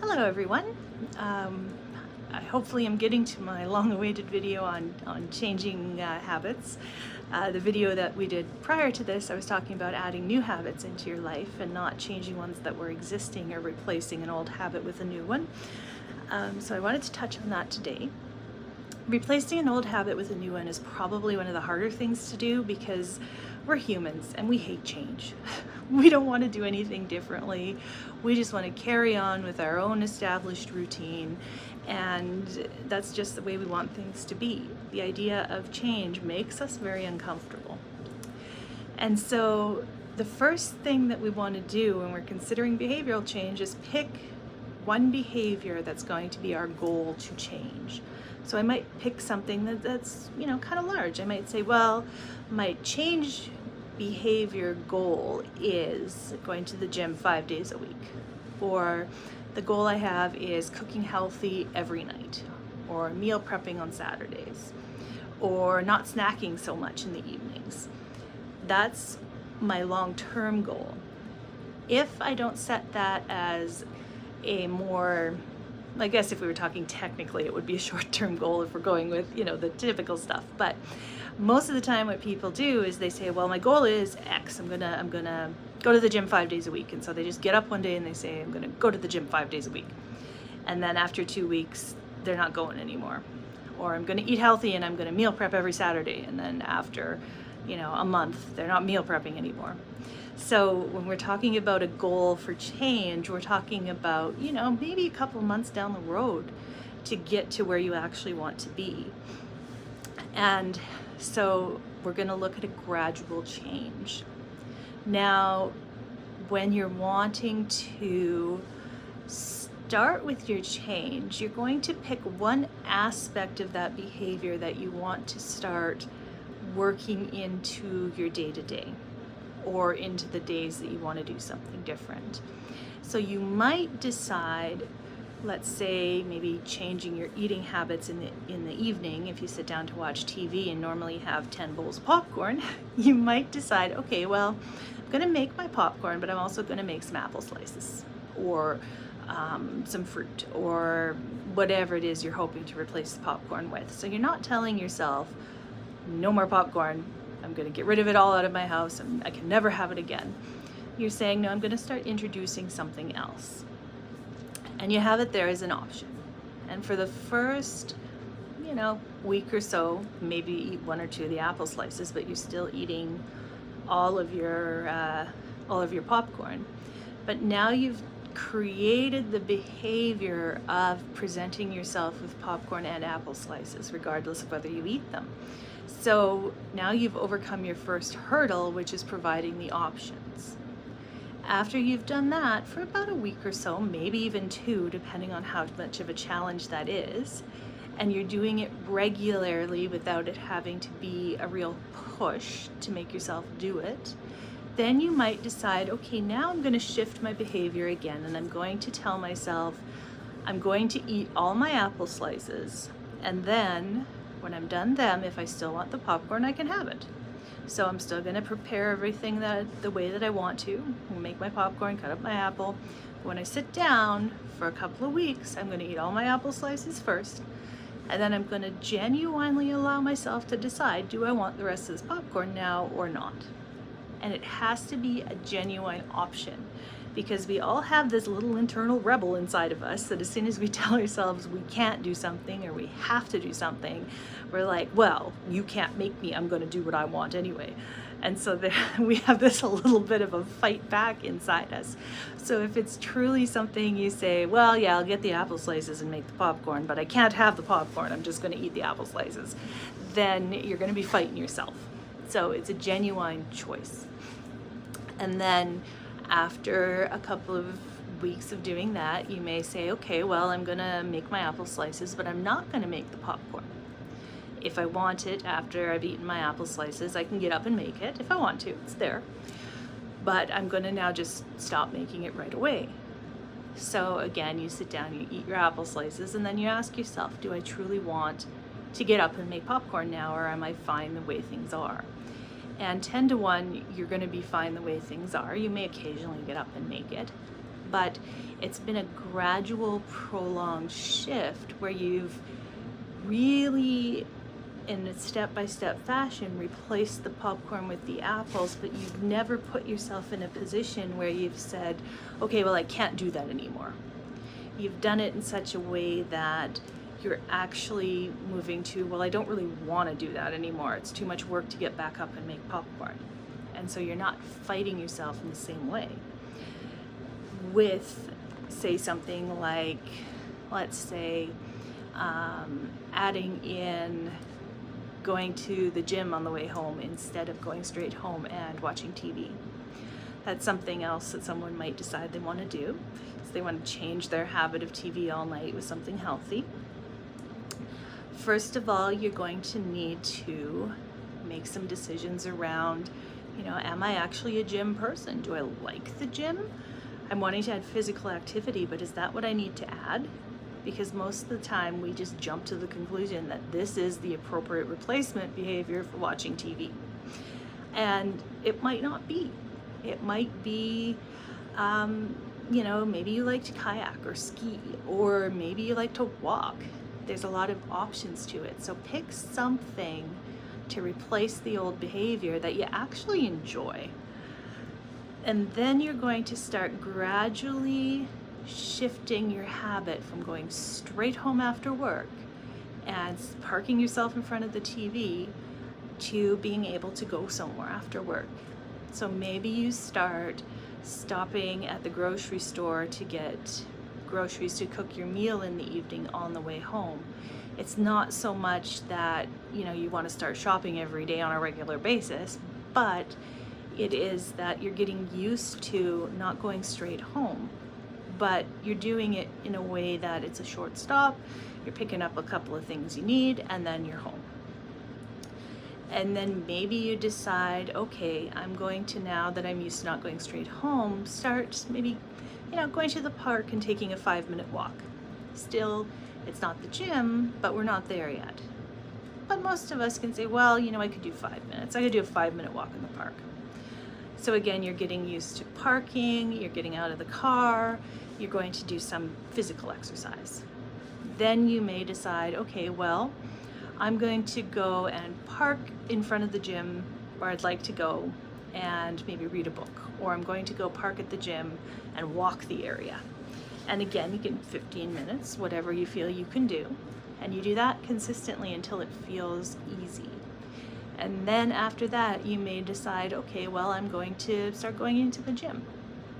Hello everyone. Hopefully I'm getting to my long-awaited video on changing habits. The video that we did prior to this, I was talking about adding new habits into your life and not changing ones that were existing or replacing an old habit with a new one. So I wanted to touch on that today. Replacing an old habit with a new one is probably one of the harder things to do because we're humans and we hate change. We don't want to do anything differently. We just want to carry on with our own established routine, and that's just the way we want things to be. The idea of change makes us very uncomfortable. And so the first thing that we want to do when we're considering behavioral change is pick one behavior that's going to be our goal to change. So I might pick something that's kind of large. I might say, well, my change behavior goal is going to the gym 5 days a week, or the goal I have is cooking healthy every night, or meal prepping on Saturdays, or not snacking so much in the evenings. That's my long-term goal. If I don't set that as a more, I guess if we were talking technically, it would be a short-term goal if we're going with, the typical stuff. But most of the time what people do is they say, well, my goal is X. I'm gonna go to the gym 5 days a week. And so they just get up one day and they say, I'm gonna go to the gym 5 days a week. And then after 2 weeks, they're not going anymore. Or I'm gonna eat healthy and I'm gonna meal prep every Saturday. And then after, a month, they're not meal prepping anymore. So when we're talking about a goal for change, we're talking about, maybe a couple months down the road to get to where you actually want to be. And so we're going to look at a gradual change. Now, when you're wanting to start with your change, you're going to pick one aspect of that behavior that you want to start working into your day-to-day, or into the days that you want to do something different. So you might decide, let's say maybe changing your eating habits in the evening. If you sit down to watch TV and normally have 10 bowls of popcorn, you might decide, okay, well, I'm gonna make my popcorn, but I'm also gonna make some apple slices, or some fruit, or whatever it is you're hoping to replace the popcorn with. So you're not telling yourself, no more popcorn, I'm going to get rid of it all out of my house and I can never have it again. You're saying, no, I'm going to start introducing something else. And you have it there as an option. And for the first, week or so, maybe eat one or two of the apple slices, but you're still eating all of your popcorn. But now you've created the behavior of presenting yourself with popcorn and apple slices, regardless of whether you eat them. So now you've overcome your first hurdle, which is providing the options. After you've done that for about a week or so, maybe even 2, depending on how much of a challenge that is, and you're doing it regularly without it having to be a real push to make yourself do it, then you might decide, okay, now I'm going to shift my behavior again, and I'm going to tell myself I'm going to eat all my apple slices, and then when I'm done them, if I still want the popcorn, I can have it. So I'm still going to prepare everything the way that I want to. I'll make my popcorn, cut up my apple. When I sit down for a couple of weeks, I'm going to eat all my apple slices first, and then I'm going to genuinely allow myself to decide, do I want the rest of this popcorn now or not? And it has to be a genuine option, because we all have this little internal rebel inside of us that as soon as we tell ourselves we can't do something or we have to do something, we're like, well, you can't make me, I'm going to do what I want anyway. And so we have this a little bit of a fight back inside us. So if it's truly something you say, well, yeah, I'll get the apple slices and make the popcorn, but I can't have the popcorn, I'm just going to eat the apple slices, then you're going to be fighting yourself. So it's a genuine choice. And then after a couple of weeks of doing that, you may say, okay, well, I'm gonna make my apple slices, but I'm not gonna make the popcorn. If I want it after I've eaten my apple slices, I can get up and make it if I want to, it's there. But I'm gonna now just stop making it right away. So again, you sit down, you eat your apple slices, and then you ask yourself, do I truly want to get up and make popcorn now, or am I fine the way things are? And 10 to 1, you're going to be fine the way things are. You may occasionally get up and make it, but it's been a gradual, prolonged shift where you've really, in a step-by-step fashion, replaced the popcorn with the apples, but you've never put yourself in a position where you've said, okay, well, I can't do that anymore. You've done it in such a way that you're actually moving to, well, I don't really want to do that anymore. It's too much work to get back up and make popcorn. And so you're not fighting yourself in the same way. With, say, something like, let's say, adding in going to the gym on the way home instead of going straight home and watching TV. That's something else that someone might decide they want to do. So they want to change their habit of TV all night with something healthy. First of all, you're going to need to make some decisions around, am I actually a gym person? Do I like the gym? I'm wanting to add physical activity, but is that what I need to add? Because most of the time we just jump to the conclusion that this is the appropriate replacement behavior for watching TV. And it might not be. It might be, maybe you like to kayak or ski, or maybe you like to walk. There's a lot of options to it. So pick something to replace the old behavior that you actually enjoy. And then you're going to start gradually shifting your habit from going straight home after work and parking yourself in front of the TV to being able to go somewhere after work. So maybe you start stopping at the grocery store to get groceries to cook your meal in the evening on the way home. It's not so much that you want to start shopping every day on a regular basis, but it is that you're getting used to not going straight home, but you're doing it in a way that it's a short stop, you're picking up a couple of things you need, and then you're home. And then maybe you decide, okay, I'm going to, now that I'm used to not going straight home, start maybe, going to the park and taking a 5-minute walk. Still, it's not the gym, but we're not there yet. But most of us can say, well, I could do 5 minutes. I could do a 5-minute walk in the park. So again, you're getting used to parking, you're getting out of the car, you're going to do some physical exercise. Then you may decide, okay, well, I'm going to go and park in front of the gym where I'd like to go and maybe read a book, or I'm going to go park at the gym and walk the area. And again, you can 15 minutes, whatever you feel you can do, and you do that consistently until it feels easy. And then after that, you may decide, okay, well, I'm going to start going into the gym.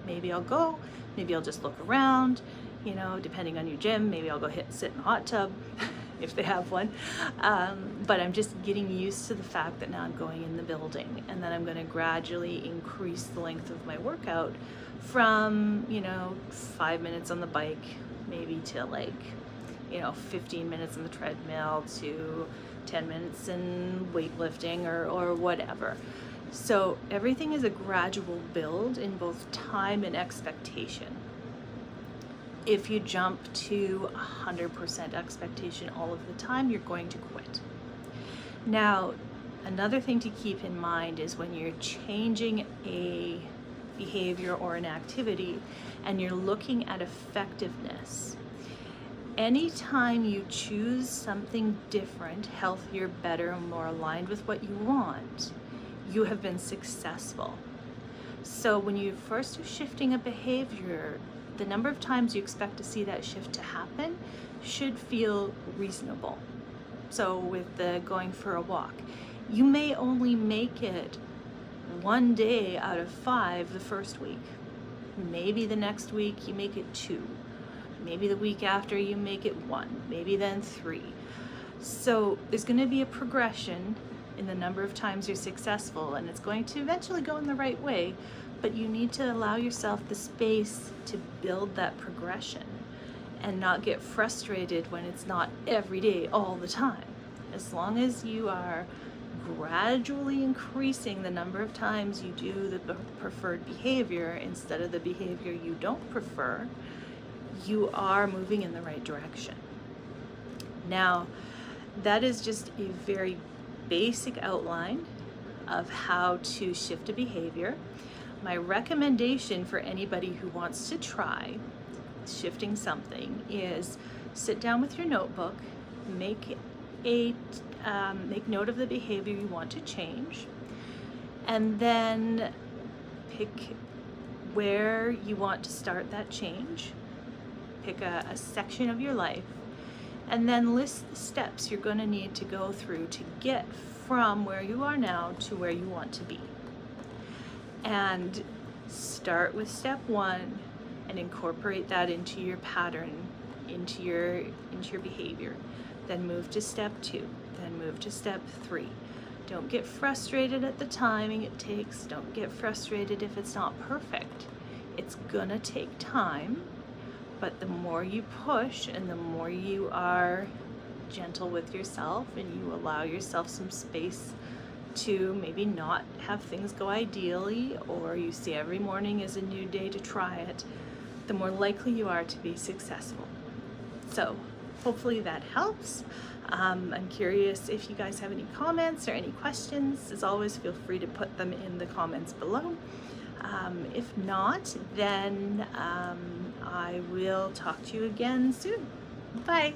Maybe I'll go, maybe I'll just look around, depending on your gym. Maybe I'll go sit in a hot tub if they have one. But I'm just getting used to the fact that now I'm going in the building, and then I'm going to gradually increase the length of my workout from, 5 minutes on the bike, maybe to 15 minutes on the treadmill, to 10 minutes in weightlifting or whatever. So everything is a gradual build in both time and expectation. If you jump to 100% expectation all of the time, you're going to quit. Now, another thing to keep in mind is when you're changing a behavior or an activity and you're looking at effectiveness, anytime you choose something different, healthier, better, more aligned with what you want, you have been successful. So when you first are shifting a behavior, the number of times you expect to see that shift to happen should feel reasonable. So with the going for a walk, you may only make it 1 day out of 5 the first week. Maybe the next week you make it 2. Maybe the week after you make it 1, maybe then 3. So there's going to be a progression in the number of times you're successful, and it's going to eventually go in the right way, but you need to allow yourself the space to build that progression and not get frustrated when it's not every day all the time. As long as you are gradually increasing the number of times you do the preferred behavior instead of the behavior you don't prefer, you are moving in the right direction. Now, that is just a very basic outline of how to shift a behavior. My recommendation for anybody who wants to try shifting something is sit down with your notebook, make note of the behavior you want to change, and then pick where you want to start that change. Pick a section of your life, and then list the steps you're going to need to go through to get from where you are now to where you want to be. And start with step 1 and incorporate that into your pattern, into your behavior. Then move to step 2, then move to step 3. Don't get frustrated at the timing it takes. Don't get frustrated if it's not perfect. It's gonna take time, but the more you push and the more you are gentle with yourself and you allow yourself some space to maybe not have things go ideally, or you see every morning as a new day to try it, the more likely you are to be successful. So hopefully that helps. I'm curious if you guys have any comments or any questions. As always, feel free to put them in the comments below. If not, then I will talk to you again soon. Bye.